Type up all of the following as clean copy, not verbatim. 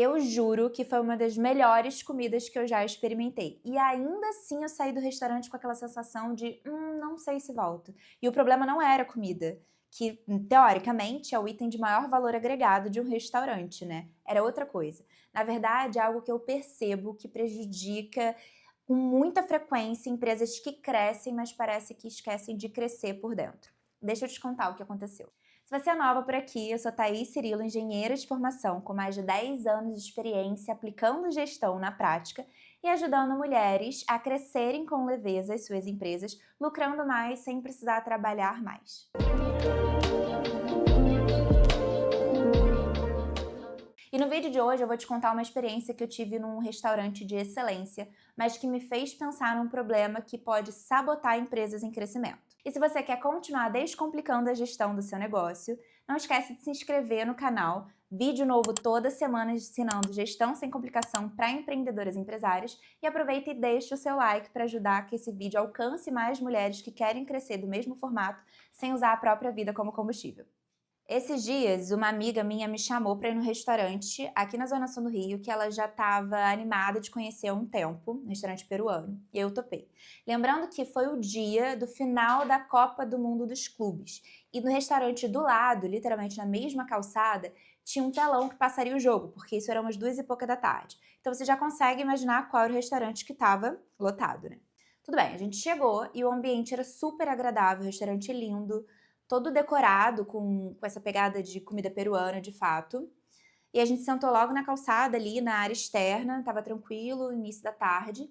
Eu juro que foi uma das melhores comidas que eu já experimentei. E ainda assim eu saí do restaurante com aquela sensação de, não sei se volto. E o problema não era a comida, que teoricamente é o item de maior valor agregado de um restaurante, né? Era outra coisa. Na verdade, é algo que eu percebo que prejudica com muita frequência empresas que crescem, mas parece que esquecem de crescer por dentro. Deixa eu te contar o que aconteceu. Se você é nova por aqui, eu sou Thaís Cirilo, engenheira de formação com mais de 10 anos de experiência aplicando gestão na prática e ajudando mulheres a crescerem com leveza as suas empresas, lucrando mais sem precisar trabalhar mais. E no vídeo de hoje eu vou te contar uma experiência que eu tive num restaurante de excelência, mas que me fez pensar num problema que pode sabotar empresas em crescimento. E se você quer continuar descomplicando a gestão do seu negócio, não esquece de se inscrever no canal. Vídeo novo toda semana ensinando gestão sem complicação para empreendedoras e empresários. E aproveita e deixa o seu like para ajudar que esse vídeo alcance mais mulheres que querem crescer do mesmo formato sem usar a própria vida como combustível. Esses dias, uma amiga minha me chamou para ir no restaurante aqui na Zona Sul do Rio, que ela já estava animada de conhecer há um tempo, um restaurante peruano, e eu topei. Lembrando que foi o dia do final da Copa do Mundo dos Clubes, e no restaurante do lado, literalmente na mesma calçada, tinha um telão que passaria o jogo, porque isso era umas 2h pouca da tarde. Então você já consegue imaginar qual era o restaurante que estava lotado, né? Tudo bem, a gente chegou e o ambiente era super agradável, o restaurante lindo, todo decorado com essa pegada de comida peruana, de fato. E a gente sentou logo na calçada ali, na área externa, tava tranquilo, início da tarde.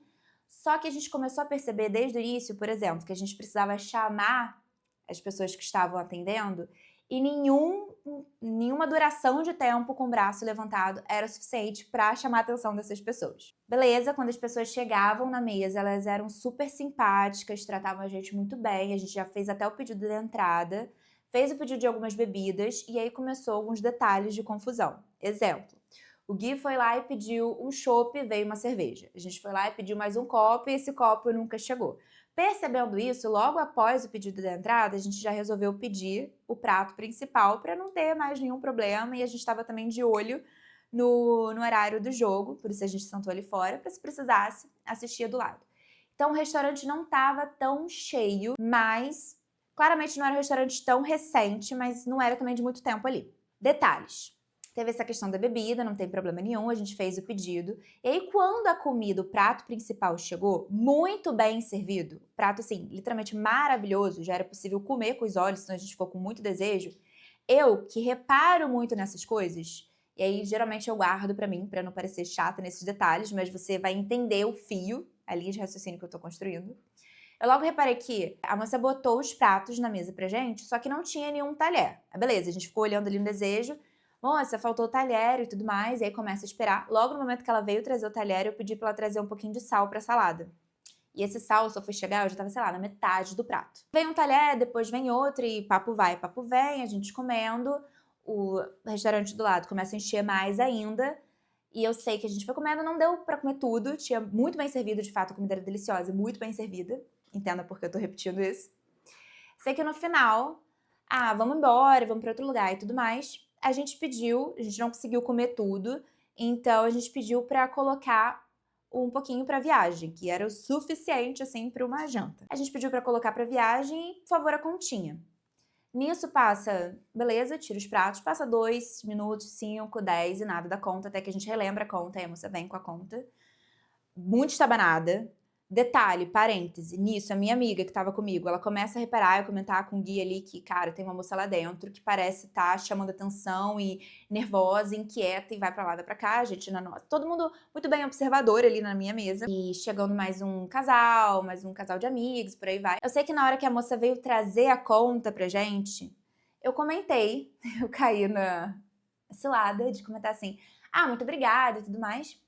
Só que a gente começou a perceber desde o início, por exemplo, que a gente precisava chamar as pessoas que estavam atendendo e nenhuma duração de tempo com o braço levantado era suficiente para chamar a atenção dessas pessoas. Beleza, quando as pessoas chegavam na mesa, elas eram super simpáticas, tratavam a gente muito bem, a gente já fez até o pedido da entrada, fez o pedido de algumas bebidas e aí começou alguns detalhes de confusão. Exemplo, o Gui foi lá e pediu um chopp e veio uma cerveja. A gente foi lá e pediu mais um copo e esse copo nunca chegou. Percebendo isso, logo após o pedido da entrada, a gente já resolveu pedir o prato principal para não ter mais nenhum problema e a gente estava também de olho no horário do jogo, por isso a gente sentou ali fora, para se precisasse, assistir do lado. Então o restaurante não estava tão cheio, mas claramente não era um restaurante tão recente, mas não era também de muito tempo ali. Detalhes. Teve essa questão da bebida, não tem problema nenhum, a gente fez o pedido. E aí, quando a comida, o prato principal chegou, muito bem servido, prato assim, literalmente maravilhoso, já era possível comer com os olhos, senão a gente ficou com muito desejo. Eu, que reparo muito nessas coisas, e aí geralmente eu guardo pra mim, pra não parecer chata nesses detalhes, mas você vai entender o fio, a linha de raciocínio que eu tô construindo. Eu logo reparei que a moça botou os pratos na mesa pra gente, só que não tinha nenhum talher. Beleza, a gente ficou olhando ali no desejo, moça, faltou o talher e tudo mais, e aí começa a esperar. Logo no momento que ela veio trazer o talher, eu pedi pra ela trazer um pouquinho de sal pra salada. E esse sal só foi chegar, eu já tava, sei lá, na metade do prato. Vem um talher, depois vem outro, e papo vai, papo vem, a gente comendo. O restaurante do lado começa a encher mais ainda. E eu sei que a gente foi comendo, não deu pra comer tudo. Tinha muito bem servido, de fato, a comida era deliciosa, muito bem servida. Entenda porque eu tô repetindo isso. Sei que no final, vamos embora, vamos pra outro lugar e tudo mais. A gente não conseguiu comer tudo, então a gente pediu pra colocar um pouquinho pra viagem, que era o suficiente, assim, pra uma janta. A gente pediu pra colocar pra viagem e, por favor, a continha. Nisso passa, beleza, tira os pratos, passa 2 minutos, 5, 10 e nada da conta, até que a gente relembra a conta e a moça vem com a conta. Muito estabanada. Detalhe, parêntese, nisso, a minha amiga que tava comigo, ela começa a reparar e comentar com o Gui ali que, cara, tem uma moça lá dentro que parece estar chamando atenção e nervosa, inquieta e vai pra lá, vai pra cá, a gente na nossa. Todo mundo muito bem observador ali na minha mesa. E chegando mais um casal de amigos, por aí vai. Eu sei que na hora que a moça veio trazer a conta pra gente, eu comentei, eu caí na cilada de comentar assim, muito obrigada e tudo mais.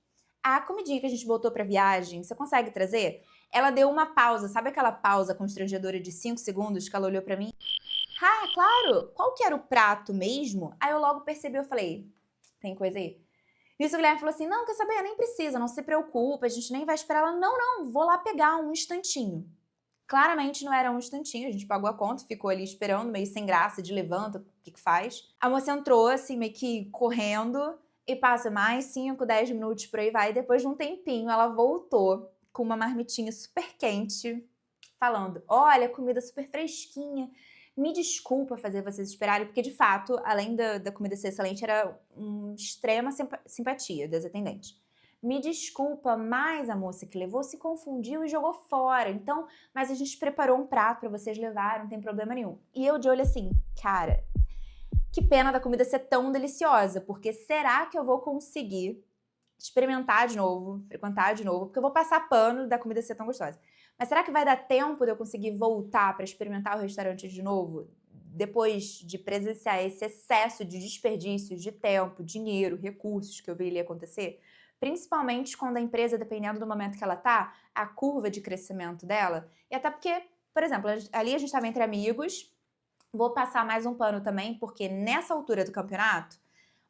A comidinha que a gente botou pra viagem, você consegue trazer? Ela deu uma pausa, sabe aquela pausa constrangedora de 5 segundos que ela olhou pra mim? Claro! Qual que era o prato mesmo? Aí eu logo percebi, eu falei, tem coisa aí? Nisso o Guilherme falou assim, não, quer saber? Nem precisa, não se preocupa, a gente nem vai esperar ela. Não, vou lá pegar um instantinho. Claramente não era um instantinho, a gente pagou a conta, ficou ali esperando, meio sem graça, de levanta, o que que faz? A moça entrou, assim, meio que correndo, E passa mais 5, 10 minutos, por aí vai. E depois de um tempinho, ela voltou com uma marmitinha super quente, falando: olha, comida super fresquinha. Me desculpa fazer vocês esperarem, porque de fato, além da comida ser excelente, era uma extrema simpatia das atendentes. Me desculpa, mas a moça que levou se confundiu e jogou fora. Então, mas a gente preparou um prato pra vocês levarem, não tem problema nenhum. E eu de olho assim, cara, que pena da comida ser tão deliciosa, porque será que eu vou conseguir experimentar de novo, frequentar de novo? Porque eu vou passar pano da comida ser tão gostosa. Mas será que vai dar tempo de eu conseguir voltar para experimentar o restaurante de novo? Depois de presenciar esse excesso de desperdícios de tempo, dinheiro, recursos que eu vi ali acontecer? Principalmente quando a empresa, dependendo do momento que ela tá, a curva de crescimento dela. E até porque, por exemplo, ali a gente estava entre amigos. Vou passar mais um pano também, porque nessa altura do campeonato,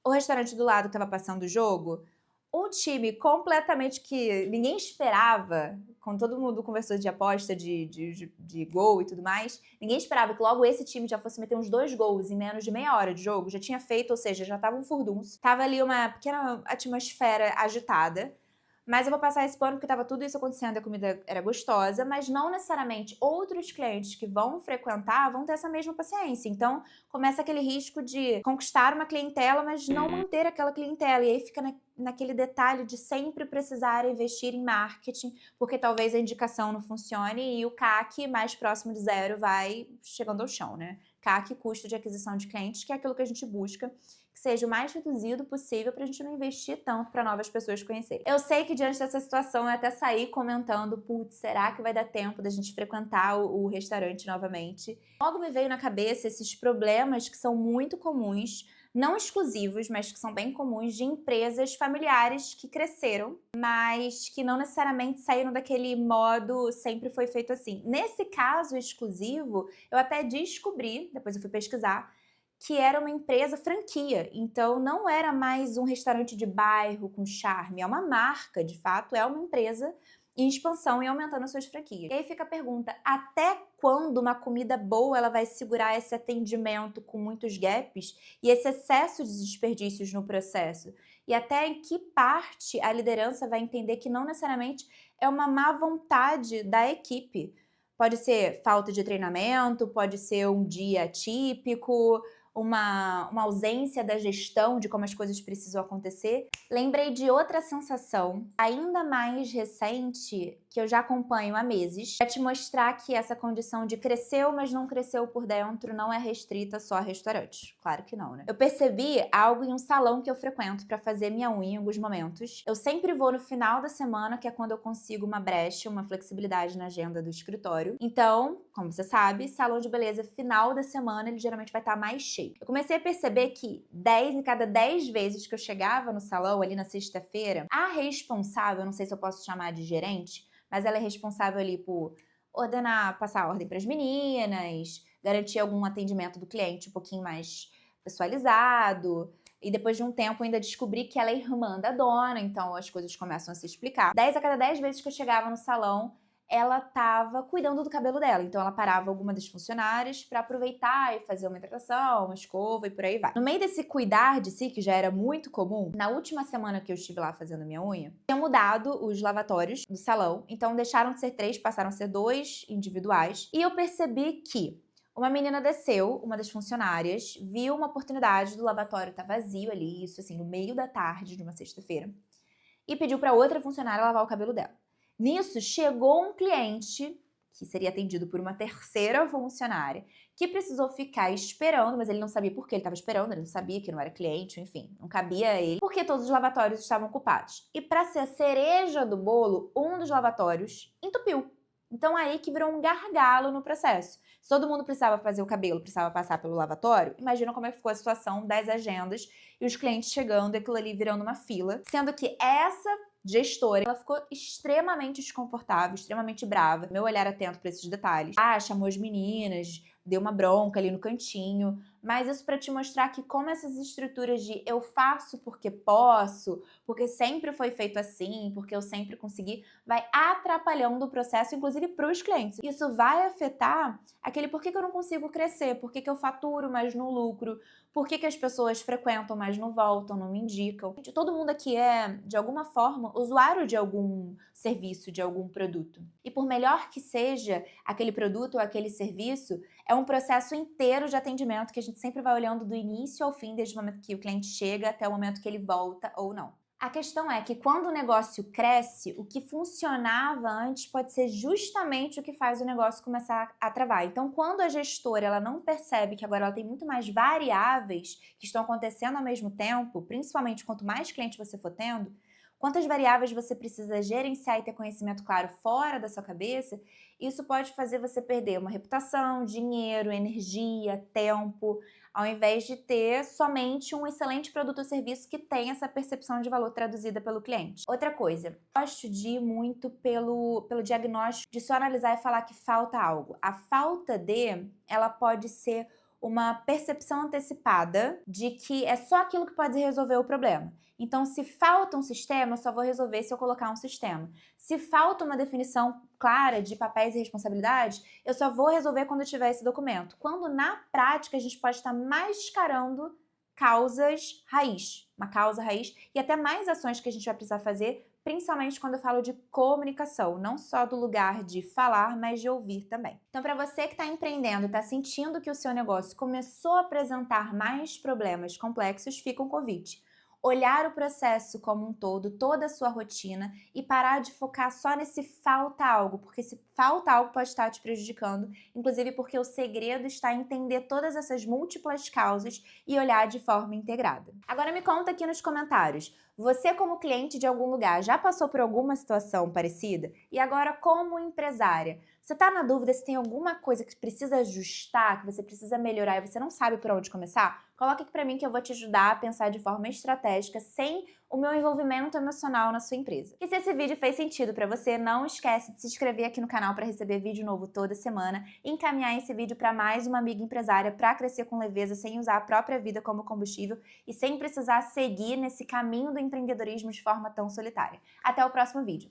o restaurante do lado que estava passando o jogo, um time completamente que ninguém esperava, quando todo mundo conversou de aposta, de gol e tudo mais, ninguém esperava que logo esse time já fosse meter uns 2 gols em menos de meia hora de jogo, já tinha feito, ou seja, já tava um furdunço. Tava ali uma pequena atmosfera agitada. Mas eu vou passar esse pano porque tava tudo isso acontecendo, a comida era gostosa, mas não necessariamente outros clientes que vão frequentar vão ter essa mesma paciência. Então, começa aquele risco de conquistar uma clientela, mas não manter aquela clientela. E aí fica naquele detalhe de sempre precisar investir em marketing, porque talvez a indicação não funcione e o CAC mais próximo de zero vai chegando ao chão, né? CAC, custo de aquisição de clientes, que é aquilo que a gente busca que seja o mais reduzido possível para a gente não investir tanto para novas pessoas conhecerem. Eu sei que diante dessa situação eu até saí comentando, putz, será que vai dar tempo da gente frequentar o restaurante novamente? Logo me veio na cabeça esses problemas que são muito comuns, não exclusivos, mas que são bem comuns de empresas familiares que cresceram, mas que não necessariamente saíram daquele modo sempre foi feito assim. Nesse caso exclusivo, eu até descobri, depois eu fui pesquisar, que era uma empresa franquia, então não era mais um restaurante de bairro com charme, é uma marca, de fato, é uma empresa em expansão e aumentando as suas franquias. E aí fica a pergunta, até quando uma comida boa ela vai segurar esse atendimento com muitos gaps e esse excesso de desperdícios no processo? E até em que parte a liderança vai entender que não necessariamente é uma má vontade da equipe? Pode ser falta de treinamento, pode ser um dia atípico, uma ausência da gestão de como as coisas precisam acontecer. Lembrei de outra sensação, ainda mais recente, que eu já acompanho há meses, para te mostrar que essa condição de cresceu, mas não cresceu por dentro, não é restrita só a restaurantes. Claro que não, né? Eu percebi algo em um salão que eu frequento para fazer minha unha em alguns momentos. Eu sempre vou no final da semana, que é quando eu consigo uma brecha, uma flexibilidade na agenda do escritório. Então, como você sabe, salão de beleza final da semana, ele geralmente vai estar mais cheio. Eu comecei a perceber que 10 em cada 10 vezes que eu chegava no salão ali na sexta-feira, a responsável, não sei se eu posso chamar de gerente, mas ela é responsável ali por ordenar, passar ordem para as meninas, garantir algum atendimento do cliente um pouquinho mais pessoalizado. E depois de um tempo eu ainda descobri que ela é irmã da dona, então as coisas começam a se explicar. 10 a cada 10 vezes que eu chegava no salão, ela estava cuidando do cabelo dela. Então ela parava alguma das funcionárias para aproveitar e fazer uma hidratação, uma escova e por aí vai. No meio desse cuidar de si, que já era muito comum, na última semana que eu estive lá fazendo minha unha, tinha mudado os lavatórios do salão, então deixaram de ser 3, passaram a ser 2 individuais. E eu percebi que uma menina desceu, uma das funcionárias, viu uma oportunidade do lavatório estar vazio ali, isso assim, no meio da tarde de uma sexta-feira, e pediu para outra funcionária lavar o cabelo dela. Nisso, chegou um cliente, que seria atendido por uma terceira funcionária, que precisou ficar esperando, mas ele não sabia por que ele estava esperando, ele não sabia que não era cliente, enfim, não cabia a ele, porque todos os lavatórios estavam ocupados. E para ser a cereja do bolo, um dos lavatórios entupiu. Então aí que virou um gargalo no processo. Se todo mundo precisava fazer o cabelo, precisava passar pelo lavatório, imagina como é que ficou a situação das agendas e os clientes chegando e aquilo ali virando uma fila, sendo que essa gestora, ela ficou extremamente desconfortável, extremamente brava. Meu olhar atento para esses detalhes. Ah, chamou as meninas, deu uma bronca ali no cantinho, mas isso para te mostrar que como essas estruturas de eu faço porque posso, porque sempre foi feito assim, porque eu sempre consegui, vai atrapalhando o processo, inclusive para os clientes. Isso vai afetar aquele por que eu não consigo crescer, por que eu faturo mais no lucro, por que as pessoas frequentam, mas não voltam, não me indicam. Todo mundo aqui é, de alguma forma, usuário de algum serviço, de algum produto. E por melhor que seja aquele produto ou aquele serviço, é um processo inteiro de atendimento que a gente sempre vai olhando do início ao fim, desde o momento que o cliente chega até o momento que ele volta ou não. A questão é que quando o negócio cresce, o que funcionava antes pode ser justamente o que faz o negócio começar a travar. Então, quando a gestora ela não percebe que agora ela tem muito mais variáveis que estão acontecendo ao mesmo tempo, principalmente quanto mais clientes você for tendo, quantas variáveis você precisa gerenciar e ter conhecimento claro fora da sua cabeça, isso pode fazer você perder uma reputação, dinheiro, energia, tempo, ao invés de ter somente um excelente produto ou serviço que tem essa percepção de valor traduzida pelo cliente. Outra coisa, gosto de ir muito pelo diagnóstico, de só analisar e falar que falta algo. A falta de, ela pode ser uma percepção antecipada de que é só aquilo que pode resolver o problema. Então, se falta um sistema, eu só vou resolver se eu colocar um sistema. Se falta uma definição clara de papéis e responsabilidades, eu só vou resolver quando eu tiver esse documento. Quando, na prática, a gente pode estar mascarando causas raiz, uma causa raiz, e até mais ações que a gente vai precisar fazer, principalmente quando eu falo de comunicação, não só do lugar de falar, mas de ouvir também. Então, para você que está empreendendo e está sentindo que o seu negócio começou a apresentar mais problemas complexos, fica um convite. Olhar o processo como um todo, toda a sua rotina e parar de focar só nesse falta algo, porque se falta algo pode estar te prejudicando, inclusive porque o segredo está em entender todas essas múltiplas causas e olhar de forma integrada. Agora me conta aqui nos comentários, você como cliente de algum lugar já passou por alguma situação parecida? E agora como empresária, você está na dúvida se tem alguma coisa que precisa ajustar, que você precisa melhorar e você não sabe por onde começar? Coloca aqui para mim que eu vou te ajudar a pensar de forma estratégica sem o meu envolvimento emocional na sua empresa. E se esse vídeo fez sentido para você, não esquece de se inscrever aqui no canal para receber vídeo novo toda semana e encaminhar esse vídeo para mais uma amiga empresária para crescer com leveza sem usar a própria vida como combustível e sem precisar seguir nesse caminho do empreendedorismo de forma tão solitária. Até o próximo vídeo.